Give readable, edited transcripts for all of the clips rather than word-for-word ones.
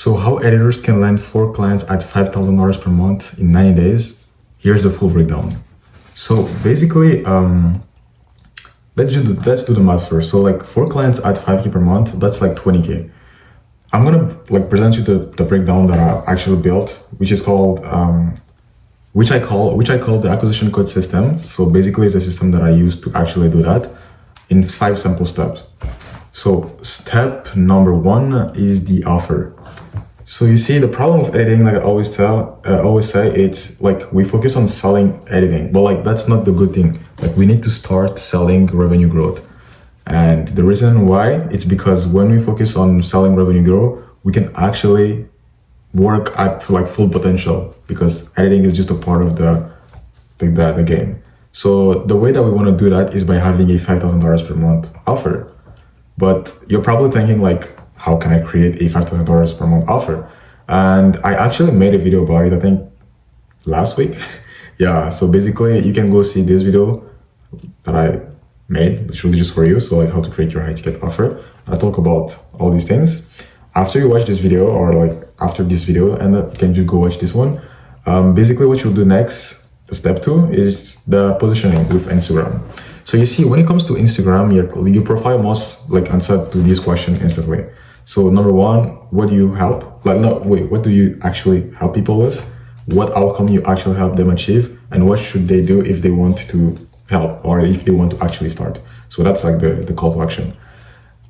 So how editors can land 4 clients at $5,000 per month in 90 days? Here's the full breakdown. So basically, let's do the math first. So like 4 clients at 5K per month, that's like 20K. I'm gonna like present you the breakdown that I actually built, which is called which I call the acquisition code system. So basically, it's a system that I use to actually do that in 5 simple steps. So step number 1 is the offer. So you see, the problem with editing, like I always say, it's like we focus on selling editing, but like that's not the good thing. Like we need to start selling revenue growth. And the reason why, it's because when we focus on selling revenue growth, we can actually work at like full potential, because editing is just a part of the game. So the way that we want to do that is by having a $5,000 per month offer. But you're probably thinking like, how can I create a $5,000 per month offer? And I actually made a video about it, I think last week. Yeah, so basically you can go see this video that I made. It's really just for you. So like how to create your high ticket offer. I talk about all these things. After you watch this video, or like after this video, and you can just go watch this one. Basically what you'll do next, step 2, is the positioning with Instagram. So you see, when it comes to Instagram, your profile must like answer to this question instantly. So number 1, what do you help? What do you actually help people with? What outcome you actually help them achieve? And what should they do if they want to help, or if they want to actually start? So that's like the call to action.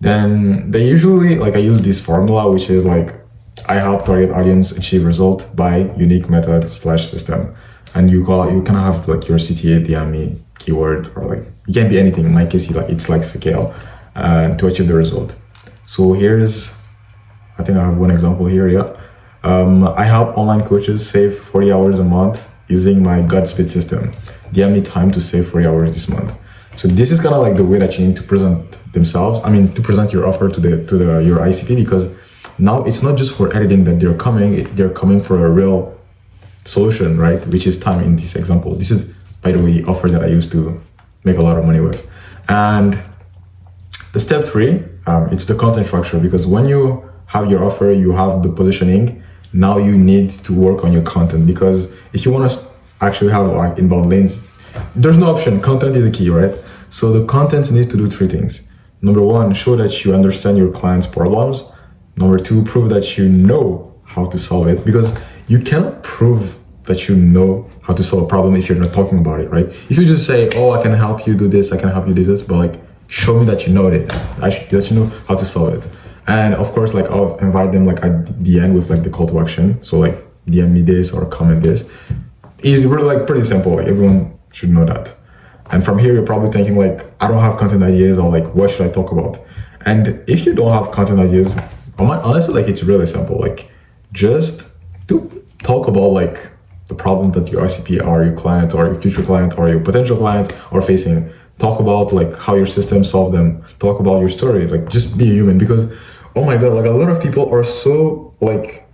Then they usually, like I use this formula, which is like, I help target audience achieve result by unique method / system. And you can have like your CTA, DM me, keyword, or like, it can be anything. In my case, it's like scale to achieve the result. So I think I have one example here. Yeah. I help online coaches save 40 hours a month using my Godspeed system. DM me time to save 40 hours this month. So this is kind of like the way that you need to present to present your offer to your ICP, because now it's not just for editing that they're coming for a real solution, right? Which is time in this example. This is, by the way, the offer that I used to make a lot of money with. And the step 3, it's the content structure, because when you have your offer, you have the positioning. Now you need to work on your content, because if you want to actually have like inbound links, there's no option. Content is the key, right? So the content needs to do 3 things. Number 1, show that you understand your client's problems. Number 2, prove that you know how to solve it, because you cannot prove that you know how to solve a problem if you're not talking about it, right? If you just say, oh, I can help you do this, I can help you do this, but like, show me that you know it, that you know how to solve it. And of course, like I'll invite them like at the end with like the call to action. So like DM me this or comment this. Easy, really like pretty simple. Like everyone should know that. And from here, you're probably thinking like, I don't have content ideas, or like, what should I talk about? And if you don't have content ideas, honestly, like it's really simple. Like just to talk about like the problem that your ICP or your client or your future client or your potential client are facing. Talk about like how your system solved them. Talk about your story. Like just be a human, because oh my god, like a lot of people are so like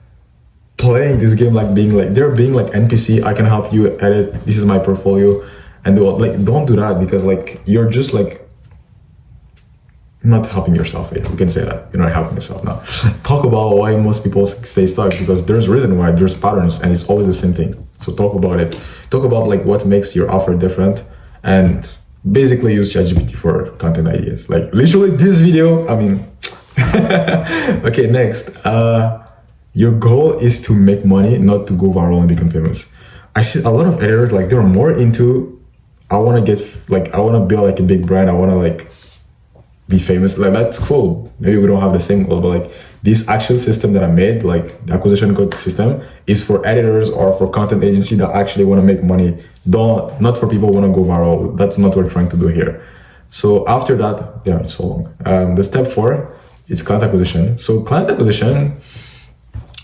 playing this game, like they're being like NPC. I can help you edit. This is my portfolio, and don't do that, because like you're just like not helping yourself. You can say that you're not helping yourself now. Talk about why most people stay stuck, because there's a reason why. There's patterns, and it's always the same thing. So talk about it. Talk about like what makes your offer different, and basically use ChatGPT for content ideas. Like literally this video, okay, next. Your goal is to make money, not to go viral and become famous. I see a lot of editors, like they're more into, I want to build like a big brand. I want to like be famous. Like that's cool. Maybe we don't have the same goal, but like this actual system that I made, like the acquisition code system, is for editors or for content agency that actually want to make money. Not for people who want to go viral. That's not what we're trying to do here. So after that, yeah, it's so long. The step 4 is client acquisition. So client acquisition,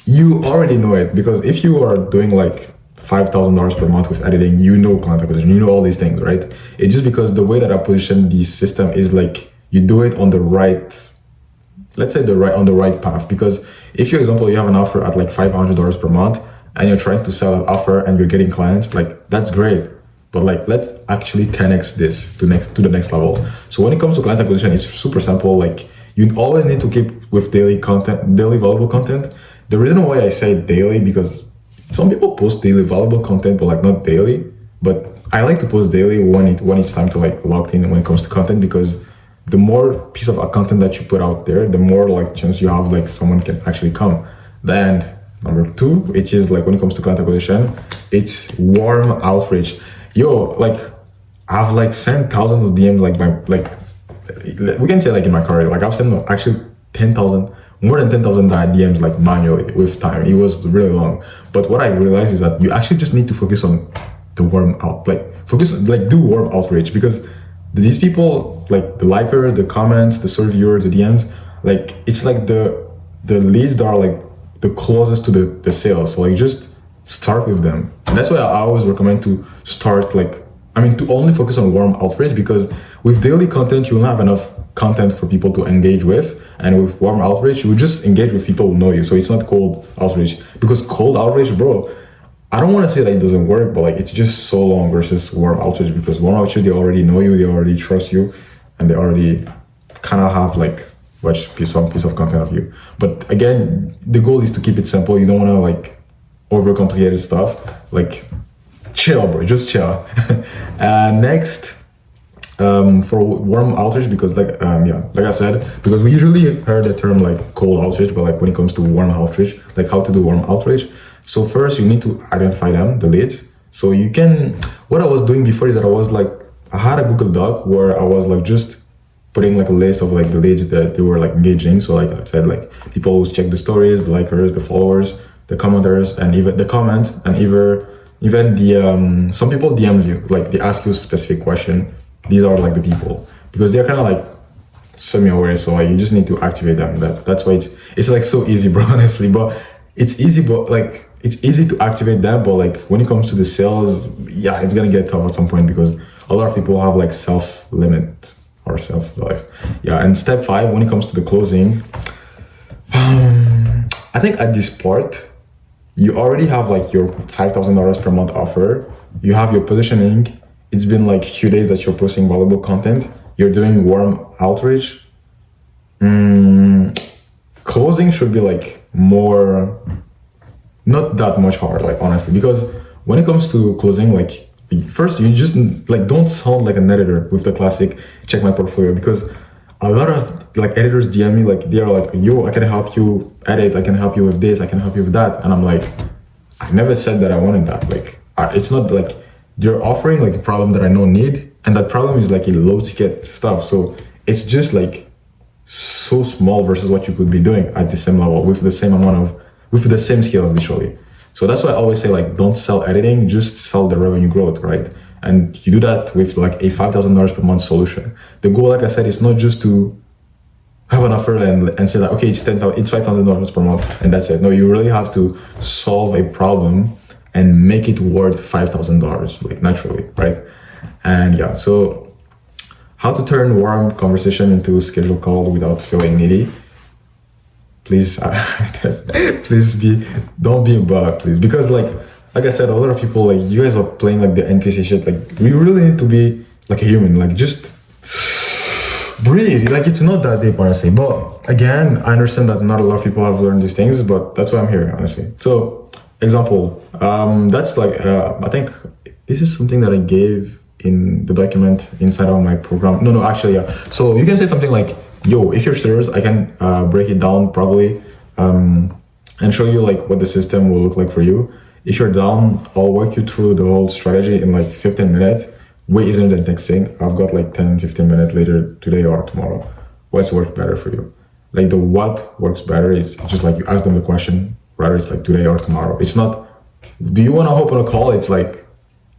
you already know it, because if you are doing like $5,000 per month with editing, you know client acquisition, you know all these things, right? It's just because the way that I position the system is like you do it on the right, let's say on the right path. Because if, for example, you have an offer at like $500 per month and you're trying to sell an offer and you're getting clients, like that's great. But like, let's actually 10x this to the next level. So when it comes to client acquisition, it's super simple. Like you always need to keep with daily valuable content. The reason why I say daily, because some people post daily valuable content, but like not daily. But I like to post daily when it's time to like lock in when it comes to content, because the more piece of content that you put out there, the more like chance you have like someone can actually come. Then number two, which is like when it comes to client acquisition, it's warm outreach. Yo, like I've like sent thousands of DMs like by like we can say like in my career, like I've sent actually 10,000, more than 10,000 DMs like manually with time. It was really long. But what I realized is that you actually just need to focus on the warm out, like focus, like do warm outreach, because these people, like the likers, the comments, the sort viewers, the DMs, like it's like the leads that are like the closest to the sales. So like just start with them. And that's why I always recommend to start to only focus on warm outreach, because with daily content, you'll not have enough content for people to engage with. And with warm outreach, you just engage with people who know you. So it's not cold outreach, because cold outreach, bro, I don't want to say that it doesn't work, but like it's just so long versus warm outreach, because warm outreach, they already know you, they already trust you, and they already kind of have like some piece of content of you. But again, the goal is to keep it simple. You don't want to like overcomplicated stuff. Like chill, bro, just chill. Next, for warm outreach, because like I said, because we usually heard the term like cold outreach, but like when it comes to warm outreach, like how to do warm outreach. So first you need to identify them, the leads. So you can, what I was doing before is that I had a Google Doc where I was like just putting like a list of like the leads that they were like engaging. So like I said, like people who check the stories, the likers, the followers, the commenters, and even the comments, and even the some people DMs you, like they ask you a specific question. These are like the people, because they're kind of like semi-aware, so like you just need to activate them. That's why it's like so easy, bro, honestly. But it's easy, but like it's easy to activate that, but like when it comes to the sales, yeah, it's gonna get tough at some point, because a lot of people have like self-limit or self-life. Yeah, and step 5, when it comes to the closing, I think at this part, you already have like your $5,000 per month offer. You have your positioning. It's been like a few days that you're posting valuable content. You're doing warm outreach. Closing should be like more, not that much hard, like honestly, because when it comes to closing, like first you just like don't sound like an editor with the classic check my portfolio, because a lot of like editors DM me, like they're like, yo, I can help you edit, I can help you with this, I can help you with that, and I'm like, I never said that I wanted that. Like it's not like they're offering like a problem that I don't need, and that problem is like a low ticket stuff, so it's just like so small versus what you could be doing at the same level with the same with the same skills, literally. So that's why I always say, like, don't sell editing, just sell the revenue growth, right? And you do that with like a $5,000 per month solution. The goal, like I said, is not just to have an offer and say that, okay, it's $5,000 per month and that's it. No, you really have to solve a problem and make it worth $5,000, like naturally, right? And yeah, so how to turn warm conversation into a scheduled call without feeling needy. Please, don't be a bug, please. Because like I said, a lot of people, like you guys are playing like the NPC shit. Like we really need to be like a human, like just breathe. Like it's not that deep, honestly. But again, I understand that not a lot of people have learned these things, but that's why I'm here, honestly. So example, that's like, I think this is something that I gave in the document inside of my program. No, actually, yeah. So you can say something like, yo, if you're serious, I can break it down probably and show you like what the system will look like for you. If you're down, I'll walk you through the whole strategy in like 15 minutes. Way easier than texting. I've got like 10, 15 minutes later today or tomorrow. What's worked better for you? Like the what works better is just like you ask them the question, rather it's like today or tomorrow. It's not, do you want to hop on a call? It's like,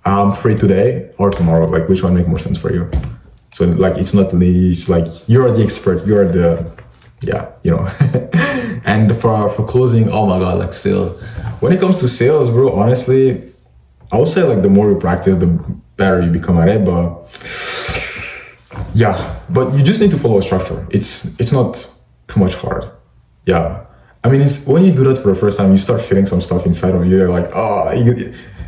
I'm free today or tomorrow. Like which one make more sense for you? So like, it's not, it's like, you're the expert, you're the, yeah, you know. And for closing, oh my God, like sales. When it comes to sales, bro, honestly, I would say like the more you practice, the better you become at it. But yeah, but you just need to follow a structure. It's not too much hard. Yeah. I mean, it's when you do that for the first time, you start feeling some stuff inside of you. You're like,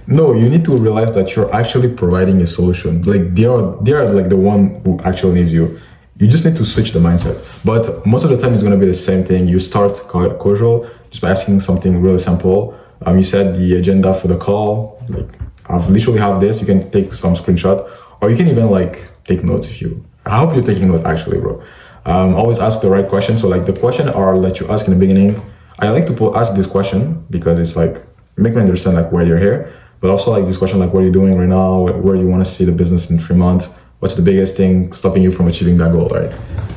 no, you need to realize that you're actually providing a solution. Like they are like the one who actually needs you. You just need to switch the mindset. But most of the time it's gonna be the same thing. You start casual, just by asking something really simple. You said the agenda for the call, like I've literally have this, you can take some screenshot, or you can even like take notes if you, I hope you're taking notes actually, bro. Always ask the right question. So like the question are that you ask in the beginning, I like to ask this question because it's like, make me understand like why you're here, but also like this question, like what are you doing right now? Where do you want to see the business in 3 months? What's the biggest thing stopping you from achieving that goal, right?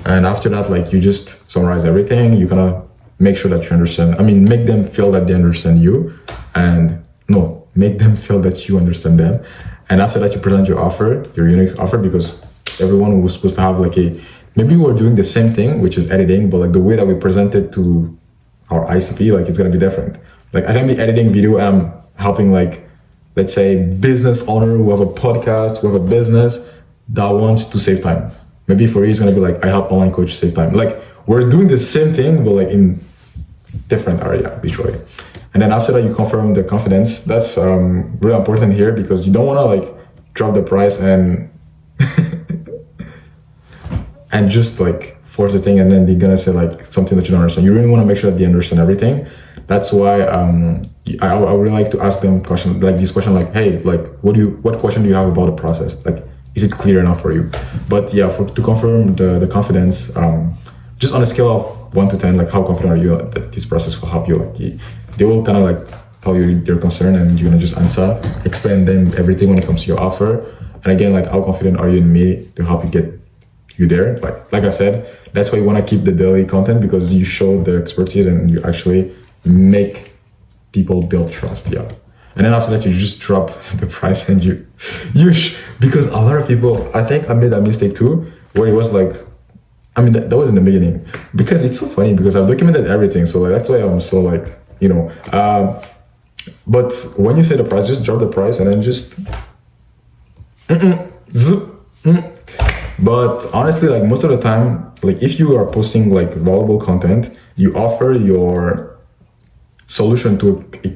And after that, like you just summarize everything. You kind of make sure that you understand. I mean, make them feel that they understand you, and no, make them feel that you understand them. And after that, you present your offer, your unique offer, because everyone was supposed to have like a, maybe we're doing the same thing, which is editing, but like the way that we present it to our ICP, like it's gonna be different. Like I can be editing video and I'm helping like, let's say business owner who have a podcast, who have a business that wants to save time. Maybe for you, it's gonna be like, I help online coach save time. Like we're doing the same thing, but like in different area, literally. And then after that, you confirm the confidence. That's really important here because you don't wanna like drop the price and and just like force the thing, and then they're gonna say like something that you don't understand. You really want to make sure that they understand everything. That's why I really like to ask them question like this question, like, hey, like what question do you have about the process? Like, is it clear enough for you? But yeah, to confirm the confidence, just on a scale of 1 to 10, like how confident are you that this process will help you? Like they will kind of like tell you their concern, and you're gonna just answer, explain them everything when it comes to your offer. And again, like how confident are you in me to help you get you there? Like I said, that's why you want to keep the daily content, because you show the expertise and you actually make people build trust. Yeah. And then after that, you just drop the price and because a lot of people, I think I made that mistake too, where it was like, I mean, that was in the beginning, because it's so funny because I've documented everything. So like, that's why I'm so like, you know, but when you say the price, just drop the price and then just, But honestly, like most of the time, like if you are posting like valuable content, you offer your solution to a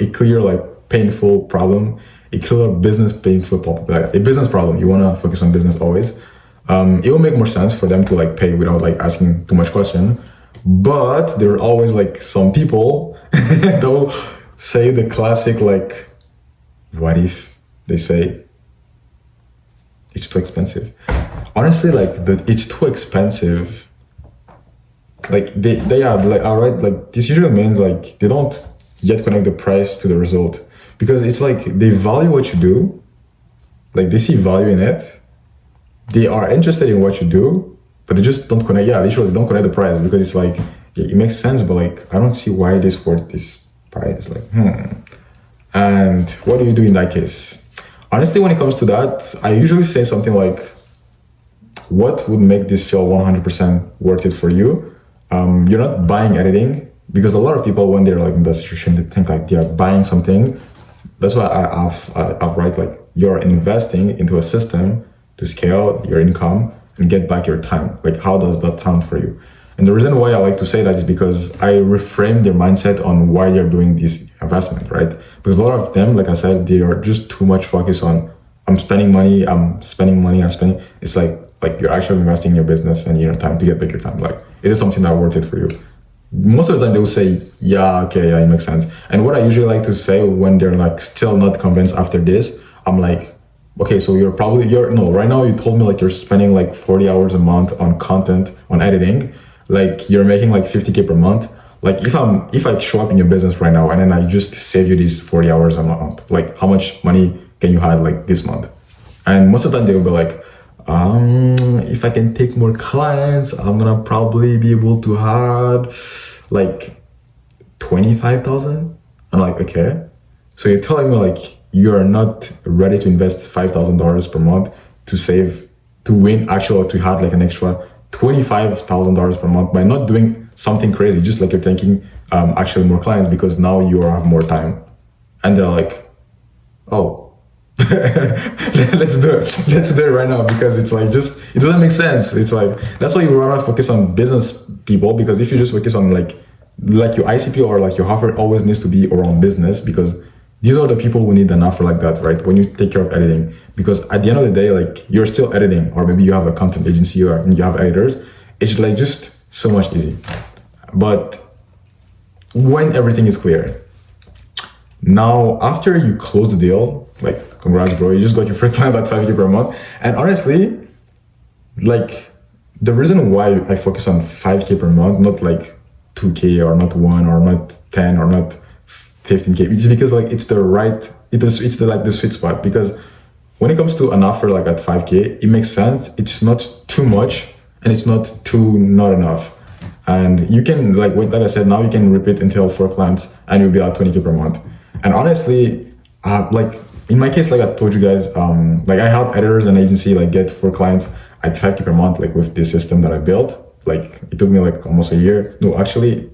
clear like painful problem, a clear business painful problem, like a business problem. You want to focus on business always. It will make more sense for them to like pay without like asking too much question. But there are always like some people that will say the classic like, what if they say it's too expensive? Honestly, like it's too expensive. Like they are like, all right, like this usually means like they don't yet connect the price to the result, because it's like they value what you do, like they see value in it, they are interested in what you do, but they just don't connect. Yeah, literally don't connect the price, because it's like it makes sense, but like I don't see why this worth this price. Like And what do you do in that case? Honestly, when it comes to that, I usually say something like, what would make this feel 100% worth it for you? You're not buying editing, because a lot of people, when they're like in that situation, they think like they are buying something. That's why I've write like you're investing into a system to scale your income and get back your time. Like, how does that sound for you? And the reason why I like to say that is because I reframe their mindset on why they're doing this investment, right? Because a lot of them, like I said, they are just too much focused on I'm spending money. It's like you're actually investing in your business and your time to get back your time. Like, is it something that worth it for you? Most of the time they will say, yeah, okay, yeah, it makes sense. And what I usually like to say when they're like still not convinced after this, I'm like, okay, so right now you told me like you're spending like 40 hours a month on content, on editing, like you're making like 50K per month. Like if I show up in your business right now and then I just save you these 40 hours a month, like how much money can you have like this month? And most of the time they will be like, if I can take more clients, I'm gonna probably be able to have like 25,000. I'm like, okay. So you're telling me like you're not ready to invest $5,000 per month to win actual, to have like an extra $25,000 per month by not doing something crazy, just like you're taking actually more clients because now you have more time. And they're like, oh, let's do it right now, because it's like it doesn't make sense. It's like that's why you rather focus on business people, because if you just focus on like your ICP or like your offer always needs to be around business, because these are the people who need an offer like that, right? When you take care of editing, because at the end of the day, like you're still editing, or maybe you have a content agency or you have editors. It's like just so much easy. But when everything is clear. Now, after you close the deal, like, congrats, bro, you just got your first client at 5K per month. And honestly, like, the reason why I focus on 5K per month, not like 2K or not 1 or not 10 or not 15K, it's because like it's the right, it's the like the sweet spot. Because when it comes to an offer like at 5K, it makes sense. It's not too much and it's not too not enough. And you can like I said, now you can repeat until 4 clients and you'll be at 20K per month. And honestly, like in my case, like I told you guys, like I help editors and agency like get 4 clients at 5K per month, like with this system that I built. Like it took me like almost a year. No, actually,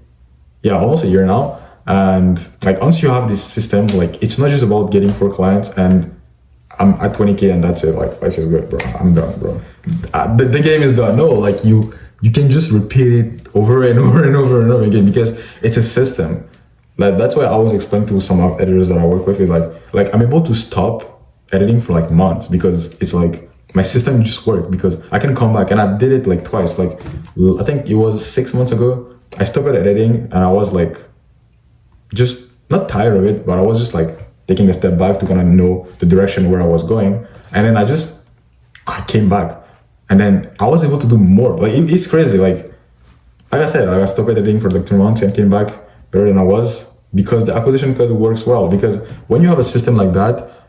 yeah, almost a year now. And like once you have this system, like it's not just about getting 4 clients and I'm at 20K and that's it. Like life is good, bro. I'm done, bro. The game is done. No, like you can just repeat it over and over and over and over again because it's a system. Like that's why I always explain to some of editors that I work with is like I'm able to stop editing for like months because it's like my system just worked because I can come back and I did it like twice. Like I think it was 6 months ago. I stopped editing and I was like just not tired of it, but I was just like taking a step back to kind of know the direction where I was going. And then I came back and then I was able to do more. Like it's crazy. Like I said, I stopped editing for like 2 months and came back better than I was because the acquisition code works well. Because when you have a system like that,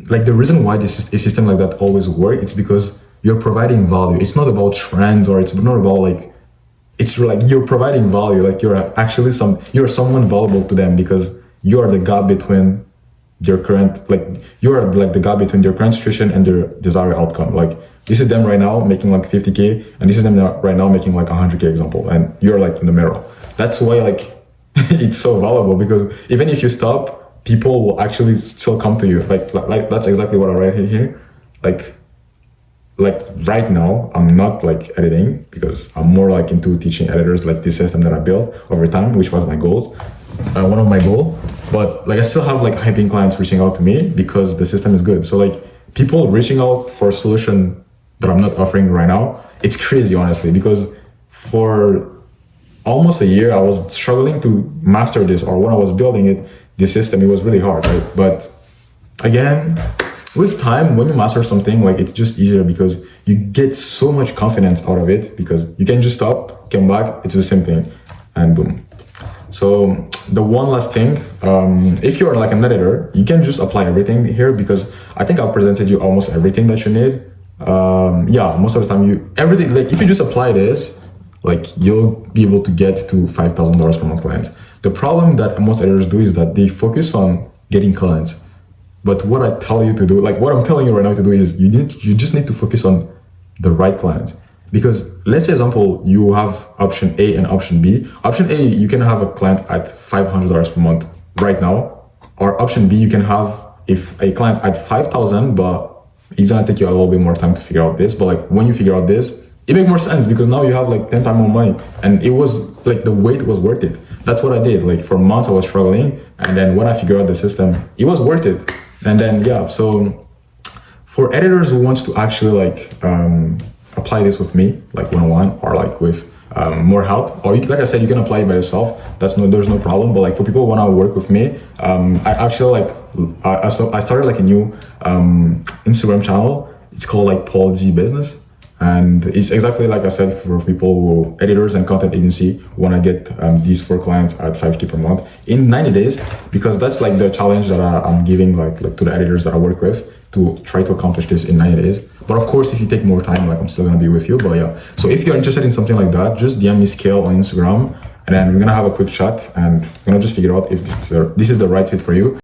like the reason why a system like that always works, it's because you're providing value. It's not about trends or it's not about like, it's like you're providing value. Like you're actually you're someone valuable to them because you are the gap between their current, like you are like the gap between their current situation and their desired outcome. Like this is them right now making like 50K and this is them right now making like 100K example. And you're like in the middle. That's why like it's so valuable because even if you stop, people will actually still come to you. Like that's exactly what I write here. Like right now, I'm not like editing because I'm more like into teaching editors like this system that I built over time, which was my goals, one of my goals. But like I still have like high-paying clients reaching out to me because the system is good. So like people reaching out for a solution that I'm not offering right now, it's crazy honestly because for almost a year I was struggling to master this, or when I was building it, the system, it was really hard, right? But again, with time, when you master something, like it's just easier because you get so much confidence out of it because you can just stop, come back, it's the same thing, and boom. So the one last thing, if you are like an editor, you can just apply everything here because I think I've presented you almost everything that you need. Yeah, most of the time everything, like if you just apply this, like you'll be able to get to $5,000 per month clients. The problem that most editors do is that they focus on getting clients. But what I tell you to do, like what I'm telling you right now to do is you just need to focus on the right clients. Because let's say example, you have option A and option B. Option A, you can have a client at $500 per month right now. Or option B, you can have if a client at 5,000, but it's gonna take you a little bit more time to figure out this. But like when you figure out this, it makes more sense because now you have like 10 times more money. And it was like the wait was worth it. That's what I did. Like for months I was struggling. And then when I figured out the system, it was worth it. And then, yeah, so for editors who wants to actually like apply this with me, like one-on-one or like with more help, or like I said, you can apply it by yourself. There's no problem. But like for people who want to work with me, I actually like, I started like a new Instagram channel. It's called like Paul G Business. And it's exactly like I said for people who editors and content agency want to get these 4 clients at 5K per month in 90 days, because that's like the challenge that I'm giving like to the editors that I work with to try to accomplish this in 90 days. But of course, if you take more time, like I'm still going to be with you. But yeah, so if you're interested in something like that, just DM me Scale on Instagram and then we're going to have a quick chat and we're going to just figure out if this is the right fit for you.